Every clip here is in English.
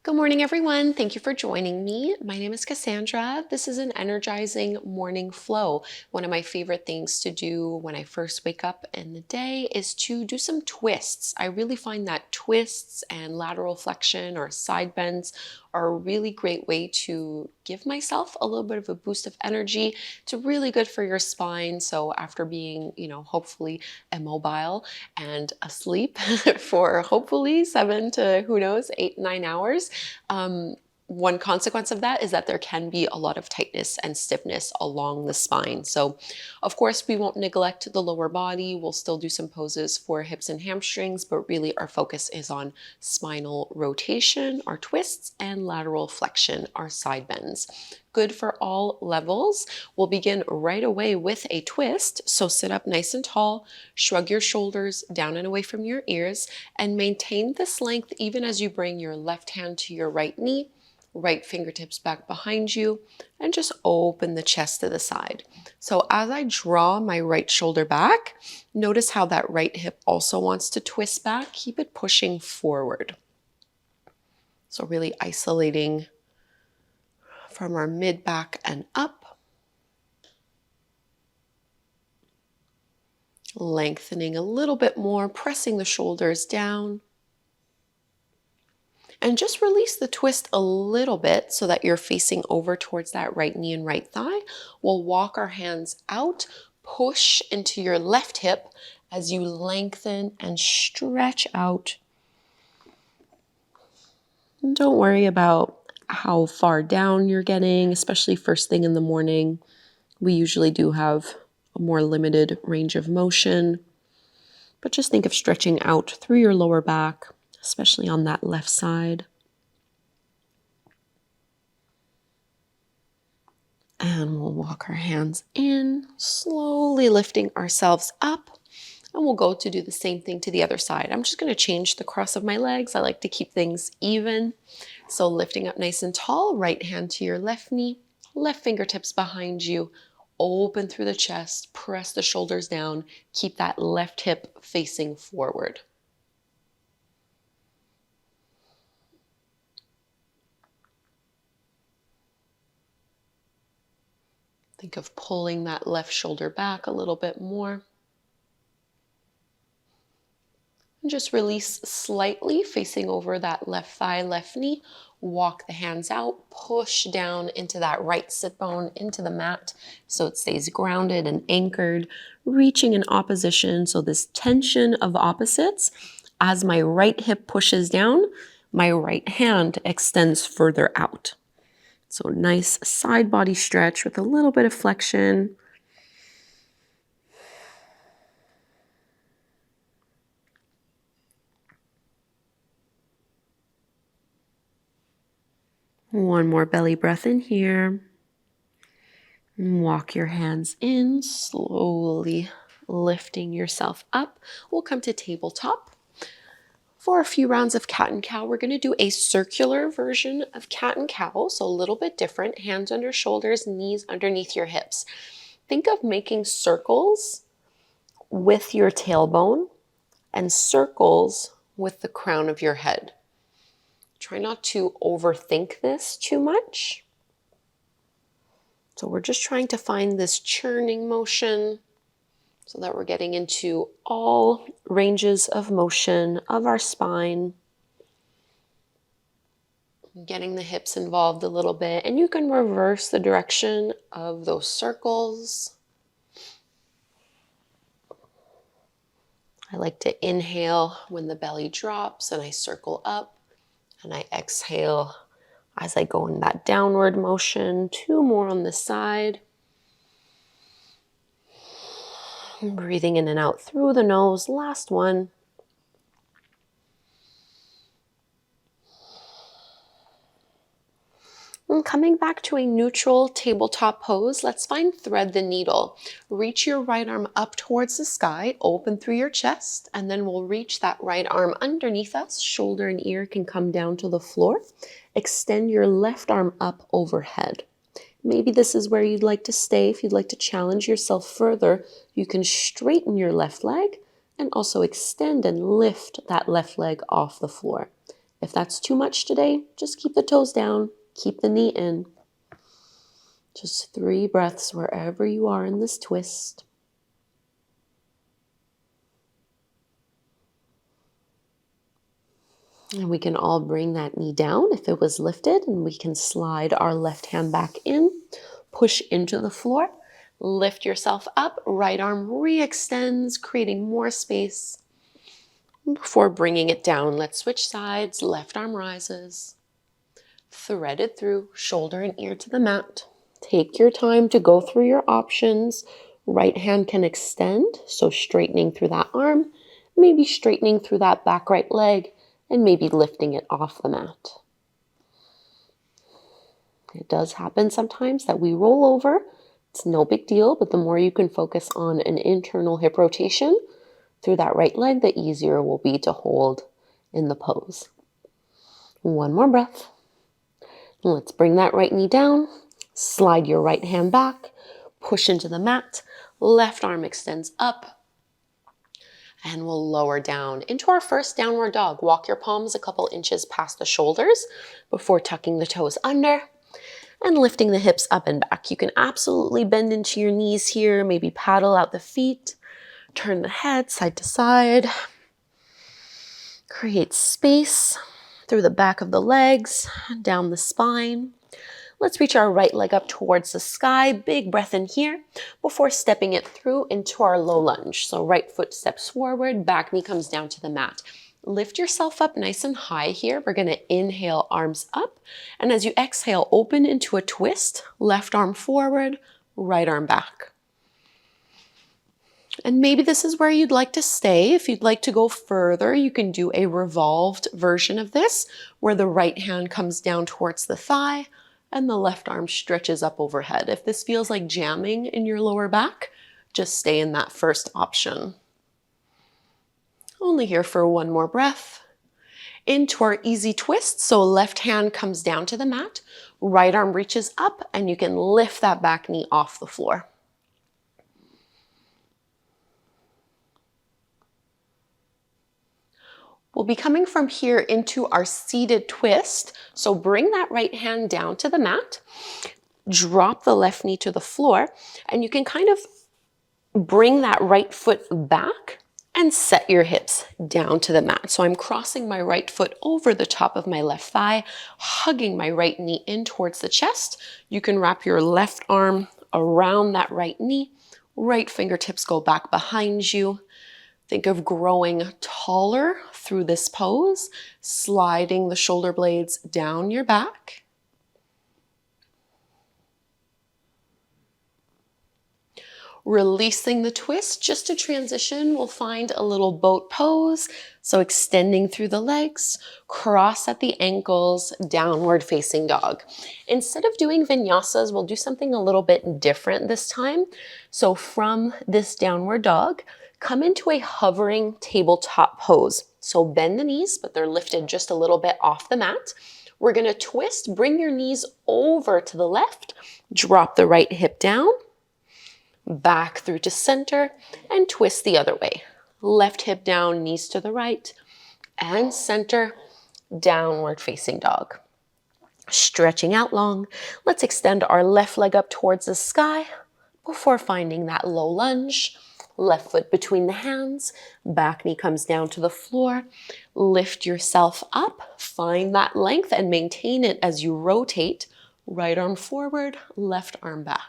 Good morning, everyone. Thank you for joining me. My name is Cassandra. This is an energizing morning flow. One of my favorite things to do when I first wake up in the day is to do some twists. I really find that twists and lateral flexion or side bends are a really great way to give myself a little bit of a boost of energy. It's really good for your spine. So after being, hopefully immobile and asleep for hopefully 7 to who knows, 8, 9 hours, one consequence of that is that there can be a lot of tightness and stiffness along the spine. So of course we won't neglect the lower body. We'll still do some poses for hips and hamstrings, but really our focus is on spinal rotation, our twists, and lateral flexion, our side bends. Good for all levels. We'll begin right away with a twist. So sit up nice and tall, shrug your shoulders down and away from your ears, and maintain this length even as you bring your left hand to your right knee, right fingertips back behind you, and just open the chest to the side. So as I draw my right shoulder back, notice how that right hip also wants to twist back. Keep it pushing forward. So really isolating from our mid back and up. Lengthening a little bit more, pressing the shoulders down. And just release the twist a little bit so that you're facing over towards that right knee and right thigh. We'll walk our hands out, push into your left hip as you lengthen and stretch out. And don't worry about how far down you're getting, especially first thing in the morning. We usually do have a more limited range of motion, but just think of stretching out through your lower back, especially on that left side. And we'll walk our hands in, slowly lifting ourselves up. And we'll go to do the same thing to the other side. I'm just going to change the cross of my legs. I like to keep things even. So lifting up nice and tall, right hand to your left knee, left fingertips behind you, open through the chest, press the shoulders down, keep that left hip facing forward. Think of pulling that left shoulder back a little bit more. And just release slightly, facing over that left thigh, left knee. Walk the hands out, push down into that right sit bone, into the mat, so it stays grounded and anchored, reaching in opposition. So this tension of opposites, as my right hip pushes down, my right hand extends further out. So nice side body stretch with a little bit of flexion. One more belly breath in here. And walk your hands in, slowly lifting yourself up. We'll come to tabletop. For a few rounds of cat and cow, we're going to do a circular version of cat and cow, so a little bit different. Hands under shoulders, knees underneath your hips. Think of making circles with your tailbone and circles with the crown of your head. Try not to overthink this too much. So we're just trying to find this churning motion so that we're getting into all ranges of motion of our spine. Getting the hips involved a little bit, and you can reverse the direction of those circles. I like to inhale when the belly drops and I circle up, and I exhale as I go in that downward motion. 2 more on the side. Breathing in and out through the nose. Last one. And coming back to a neutral tabletop pose, let's find thread the needle. Reach your right arm up towards the sky, open through your chest, and then we'll reach that right arm underneath us. Shoulder and ear can come down to the floor. Extend your left arm up overhead. Maybe this is where you'd like to stay. If you'd like to challenge yourself further, you can straighten your left leg and also extend and lift that left leg off the floor. If that's too much today, just keep the toes down, keep the knee in. Just 3 breaths wherever you are in this twist. And we can all bring that knee down if it was lifted, and we can slide our left hand back in, push into the floor, lift yourself up, right arm re-extends, creating more space. Before bringing it down, let's switch sides. Left arm rises, threaded through, shoulder and ear to the mat. Take your time to go through your options. Right hand can extend, so straightening through that arm, maybe straightening through that back right leg, and maybe lifting it off the mat. It does happen sometimes that we roll over. It's no big deal, but the more you can focus on an internal hip rotation through that right leg, the easier it will be to hold in the pose. One more breath. Let's bring that right knee down, slide your right hand back, push into the mat, left arm extends up, and we'll lower down into our first downward dog. Walk your palms a couple inches past the shoulders before tucking the toes under and lifting the hips up and back. You can absolutely bend into your knees here, maybe paddle out the feet, turn the head side to side, create space through the back of the legs, down the spine. Let's reach our right leg up towards the sky. Big breath in here before stepping it through into our low lunge. So right foot steps forward, back knee comes down to the mat. Lift yourself up nice and high here. We're going to inhale, arms up. And as you exhale, open into a twist. Left arm forward, right arm back. And maybe this is where you'd like to stay. If you'd like to go further, you can do a revolved version of this, where the right hand comes down towards the thigh and the left arm stretches up overhead. If this feels like jamming in your lower back, just stay in that first option. Only here for one more breath. Into our easy twist. So left hand comes down to the mat, right arm reaches up, and you can lift that back knee off the floor. We'll be coming from here into our seated twist. So bring that right hand down to the mat, drop the left knee to the floor, and you can kind of bring that right foot back and set your hips down to the mat. So I'm crossing my right foot over the top of my left thigh, hugging my right knee in towards the chest. You can wrap your left arm around that right knee, right fingertips go back behind you. Think of growing taller through this pose, sliding the shoulder blades down your back. Releasing the twist, just to transition, we'll find a little boat pose. So extending through the legs, cross at the ankles, downward facing dog. Instead of doing vinyasas, we'll do something a little bit different this time. So from this downward dog, come into a hovering tabletop pose. So bend the knees, but they're lifted just a little bit off the mat. We're gonna twist, bring your knees over to the left, drop the right hip down, back through to center, and twist the other way. Left hip down, knees to the right, and center, downward facing dog. Stretching out long, let's extend our left leg up towards the sky before finding that low lunge. Left foot between the hands, back knee comes down to the floor. Lift yourself up, find that length and maintain it as you rotate. Right arm forward, left arm back.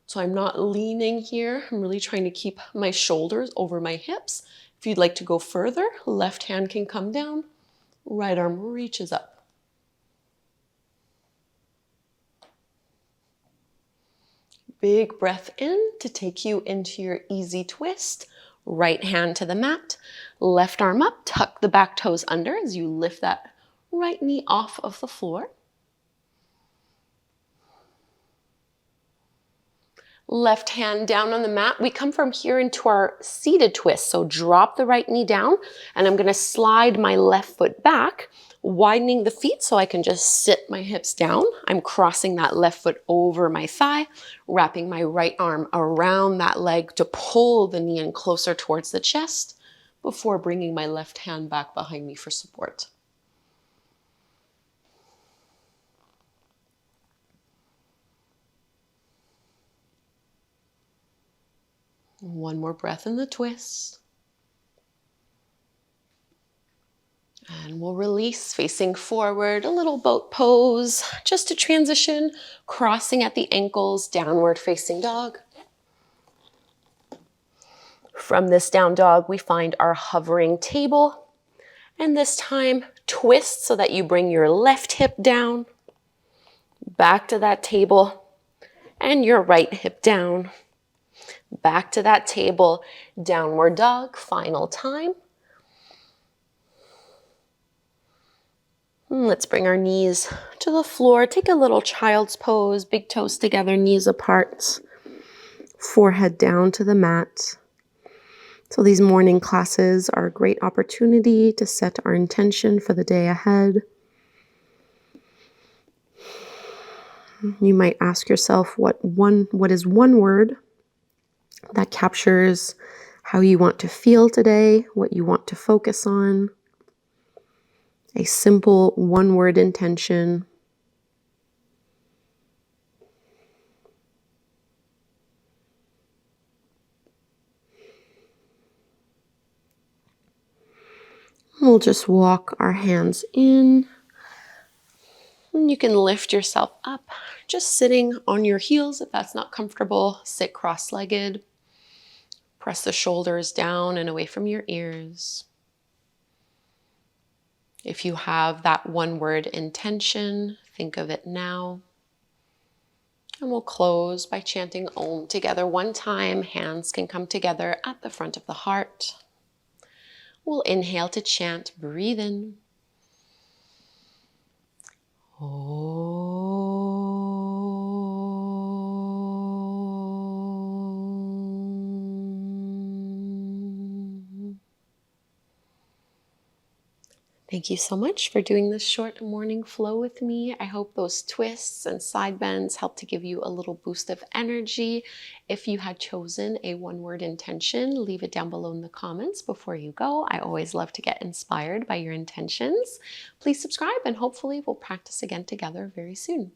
So I'm not leaning here. I'm really trying to keep my shoulders over my hips. If you'd like to go further, left hand can come down, right arm reaches up. Big breath in to take you into your easy twist. Right hand to the mat, left arm up, tuck the back toes under as you lift that right knee off of the floor. Left hand down on the mat. We come from here into our seated twist. So drop the right knee down, and I'm gonna slide my left foot back, widening the feet so I can just sit my hips down. I'm crossing that left foot over my thigh, wrapping my right arm around that leg to pull the knee in closer towards the chest before bringing my left hand back behind me for support. One more breath in the twist. And we'll release, facing forward, a little boat pose, just to transition, crossing at the ankles, downward facing dog. From this down dog, we find our hovering table. And this time, twist so that you bring your left hip down, back to that table, and your right hip down. Back to that table, downward dog, final time. Let's bring our knees to the floor. Take a little child's pose, big toes together, knees apart, forehead down to the mat. So these morning classes are a great opportunity to set our intention for the day ahead. You might ask yourself what is one word that captures how you want to feel today, what you want to focus on. A simple one-word intention. We'll just walk our hands in. And you can lift yourself up, just sitting on your heels if that's not comfortable. Sit cross-legged. Press the shoulders down and away from your ears. If you have that one-word intention, think of it now. And we'll close by chanting Om together one time. Hands can come together at the front of the heart. We'll inhale to chant. Breathe in. Om. Thank you so much for doing this short morning flow with me. I hope those twists and side bends help to give you a little boost of energy. If you had chosen a one-word intention, leave it down below in the comments before you go. I always love to get inspired by your intentions. Please subscribe and hopefully we'll practice again together very soon.